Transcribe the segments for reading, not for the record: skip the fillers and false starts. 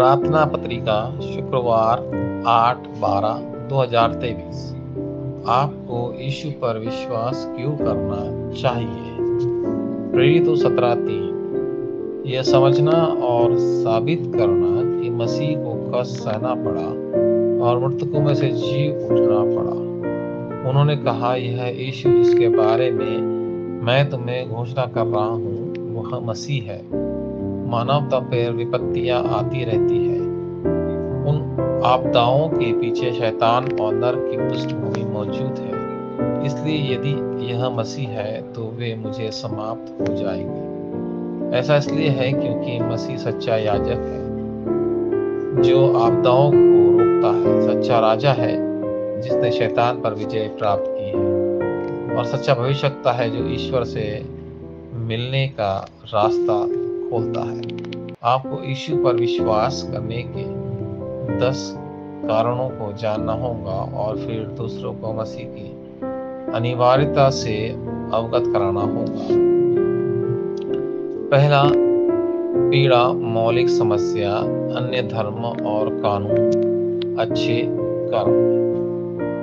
प्रार्थना पत्रिका शुक्रवार 8/12/2023। आपको यीशु पर विश्वास क्यों करना चाहिए? प्रेरितों 17:3। यह समझना और साबित करना कि मसीह को कष्ट सहना पड़ा और मृतकों में से जी उठना पड़ा। उन्होंने कहा, यह यीशु जिसके बारे में मैं तुम्हें घोषणा कर रहा हूँ वह मसीह है। मानवता पर विपत्तियां आती रहती है। उन आपदाओं के पीछे शैतान और नर की पृष्ठभूमि मौजूद है। इसलिए यदि यह मसीह है तो वे मुझे समाप्त हो जाएंगे। ऐसा इसलिए है क्योंकि मसीह सच्चा याजक है जो आपदाओं को रोकता है, सच्चा राजा है जिसने शैतान पर विजय प्राप्त की है, और सच्चा भविष्यवक्ता है जो ईश्वर से मिलने का रास्ता खोलता है। आपको यीशु पर विश्वास करने के 10 कारणों को जानना होगा और फिर दूसरों को मसीह की अनिवार्यता से अवगत कराना होगा। पहला, पीड़ा, मौलिक समस्या, अन्य धर्म और कानून, अच्छे कर्म।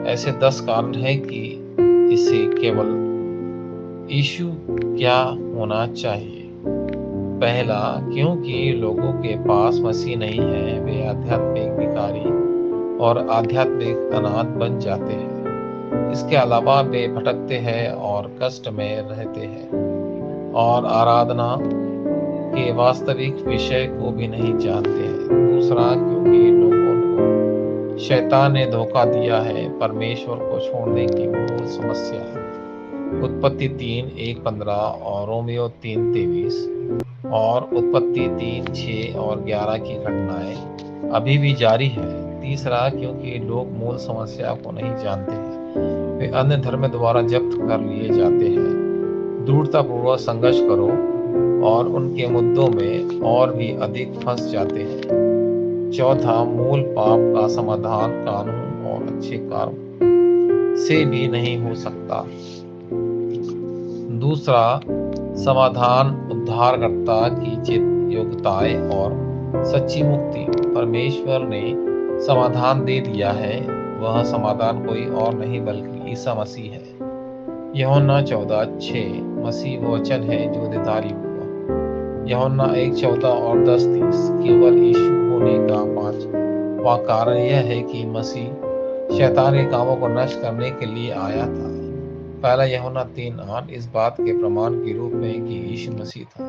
ऐसे 10 कारण हैं कि इसे केवल यीशु क्या होना चाहिए। पहला, क्योंकि लोगों के पास मसीह नहीं है, वे आध्यात्मिक भिखारी और आध्यात्मिक अनाथ बन जाते हैं। इसके अलावा वे भटकते हैं और कष्ट में रहते हैं और आराधना के वास्तविक विषय को भी नहीं जानते हैं। दूसरा, क्योंकि लोगों को शैतान ने धोखा दिया है। परमेश्वर को छोड़ने की मूल समस्या उत्पत्ति 3:1-15 और रोमियो 3:23 और उत्पत्ति 3:6 और 11 की घटनाएं अभी भी जारी है। तीसरा, क्योंकि लोग मूल समस्या को नहीं जानते हैं, वे अन्य धर्म द्वारा जब्त कर लिए जाते हैं। दृढ़तापूर्वक संघर्ष करो और उनके मुद्दों में और भी अधिक फंस जाते हैं। चौथा, मूल पाप का समाधान कानून और अच्छे कर्म से भी नहीं हो सकता। दूसरा, समाधान उद्धारकर्ता की चित योग्यताएं और सच्ची मुक्ति। परमेश्वर ने समाधान दे दिया है। वह समाधान कोई और नहीं बल्कि ईसा मसीह है। यूहन्ना 14:6। मसीह वो वचन है जो देहधारी हुआ। यूहन्ना 1:14 और 10:30। केवल यीशु होने का 5वां कारण यह है कि मसीह शैतान के कामों को नष्ट करने के लिए आया था। पहला यूहन्ना 3:8 इस बात के प्रमाण के रूप में कि यीशु मसीह था।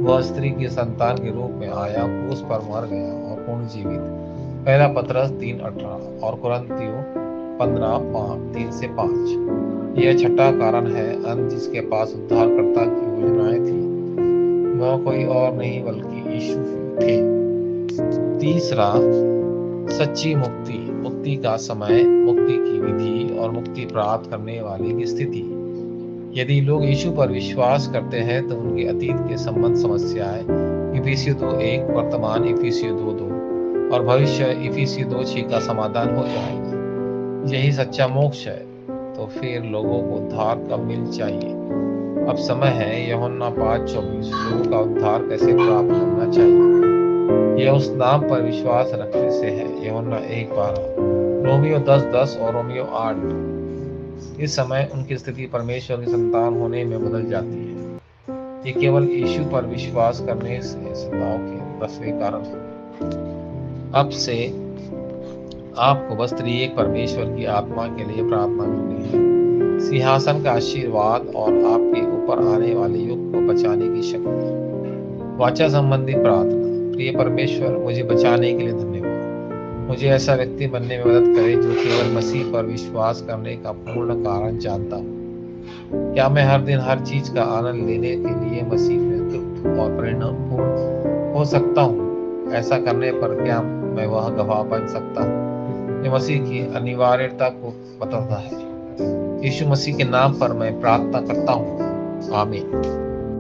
वह स्त्री की संतान के रूप में आया, क्रूस पर मर गया और पुनर्जीवित। पहला पतरस 3:18 और कुरिन्थियों 15:3-5। यह छठा कारण है, अंत जिसके पास उद्धारकर्ता की योजनाएं थी वह कोई और नहीं बल्कि यीशु थे। तीसरा, सच्ची मुक्ति। मुक्ति का समय, मुक्ति की विधि और मुक्ति प्राप्त करने वाले की स्थिति। यदि लोग यीशु पर विश्वास करते हैं तो उनके अतीत के संबंध समस्याएं इफिसियों 2:1, वर्तमान इफिसियों 2:2 और भविष्य इफिसियों 2:6 का समाधान हो जाएगा। यही सच्चा मोक्ष है। तो फिर लोगों को उद्धार कब मिल चाहिए? अब समय है। यूहन्ना 5:24 लोगों का उद्धार कैसे प्राप्त करना चाहिए? यह उस नाम पर विश्वास रखने से है। यूहन्ना 1:12, रोमियो 10:10 और रोमियो 8। इस समय उनकी स्थिति परमेश्वर की संतान होने में बदल जाती है। ये केवल यीशु पर विश्वास करने से सदाओं के 10वें कारण है। अब से आपको बस त्रिएक परमेश्वर की आत्मा के लिए प्रार्थना करनी है, सिंहासन का आशीर्वाद और आपके ऊपर आने वाले युग को बचाने की शक्ति। वाचा संबंधी प्रार्थना। प्रिय परमेश्वर, मुझे बचाने के लिए धन्यवाद। मुझे ऐसा व्यक्ति बनने में मदद करे जो केवल मसीह पर विश्वास करने का पूर्ण कारण जानता हूँ। क्या मैं हर दिन हर चीज का आनंद लेने के लिए मसीह में तृप्त और परिणामपूर्ण हो सकता हूँ? ऐसा करने पर क्या मैं वह गवाह बन सकता हूँ जो मसीह की अनिवार्यता को बताता है? यीशु मसीह के नाम पर मैं प्रार्थना करता हूँ। आमीन।